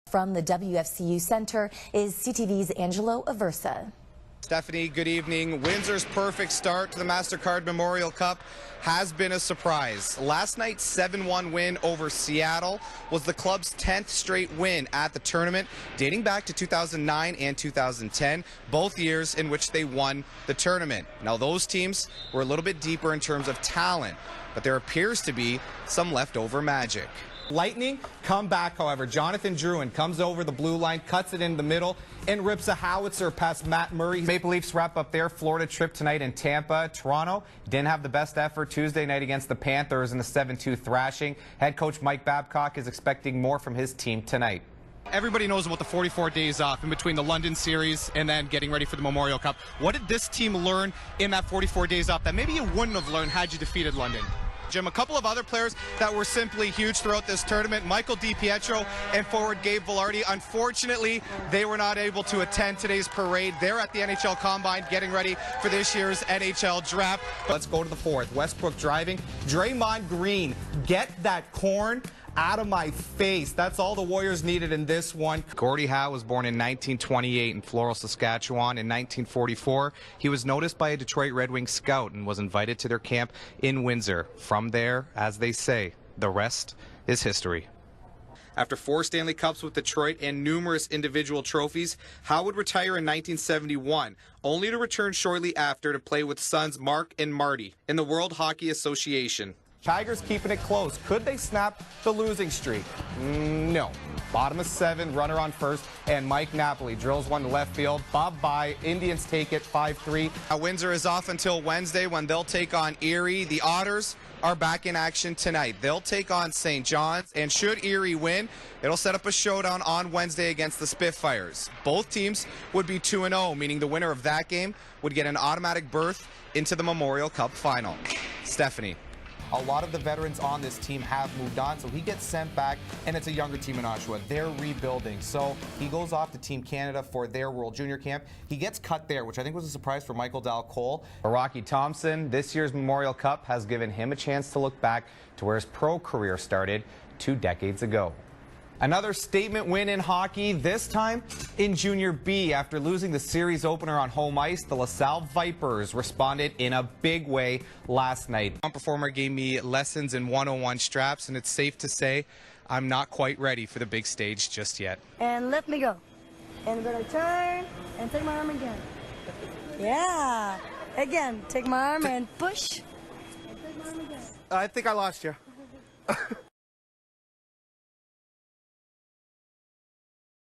From the WFCU Center is CTV's Angelo Aversa. Stephanie, good evening. Windsor's perfect start to the MasterCard Memorial Cup has been a surprise. Last night's 7-1 win over Seattle was the club's 10th straight win at the tournament, dating back to 2009 and 2010, both years in which they won the tournament. Now, those teams were a little bit deeper in terms of talent, but there appears to be some leftover magic. Lightning come back, however. Jonathan Drouin comes over the blue line, cuts it in the middle, and rips a howitzer past Matt Murray. Maple Leafs wrap up their Florida trip tonight in Tampa. Toronto didn't have the best effort Tuesday night against the Panthers in a 7-2 thrashing. Head coach Mike Babcock is expecting more from his team tonight. Everybody knows about the 44 days off in between the London series and then getting ready for the Memorial Cup. What did this team learn in that 44 days off that maybe you wouldn't have learned had you defeated London? Jim, a couple of other players that were simply huge throughout this tournament, Michael DiPietro and forward Gabe Vilardi. Unfortunately, they were not able to attend today's parade. They're at the NHL Combine getting ready for this year's NHL Draft. Let's go to the fourth. Westbrook driving. Draymond Green, get that corn out of my face. That's all the Warriors needed in this one. Gordie Howe was born in 1928 in Floral, Saskatchewan. In 1944, he was noticed by a Detroit Red Wings scout and was invited to their camp in Windsor. From there, as they say, the rest is history. After 4 Stanley Cups with Detroit and numerous individual trophies, Howe would retire in 1971, only to return shortly after to play with sons Mark and Marty in the World Hockey Association. Tigers keeping it close. Could they snap the losing streak? No. Bottom of 7, runner on first, and Mike Napoli drills one to left field. Bob by. Indians take it 5-3. Windsor is off until Wednesday when they'll take on Erie. The Otters are back in action tonight. They'll take on St. John's, and should Erie win, it'll set up a showdown on Wednesday against the Spitfires. Both teams would be 2-0, meaning the winner of that game would get an automatic berth into the Memorial Cup final. Stephanie. A lot of the veterans on this team have moved on, so he gets sent back, and it's a younger team in Oshawa. They're rebuilding, so he goes off to Team Canada for their World Junior Camp. He gets cut there, which I think was a surprise for Michael Dal-Cole. Rocky Thompson, this year's Memorial Cup has given him a chance to look back to where his pro career started 2 decades ago. Another statement win in hockey, this time in Junior B. After losing the series opener on home ice, the LaSalle Vipers responded in a big way last night. One performer gave me lessons in 101 straps, and it's safe to say I'm not quite ready for the big stage just yet. And let me go. And I'm going to turn and take my arm again. Yeah. Again, take my arm and push. And take my arm again. I think I lost you.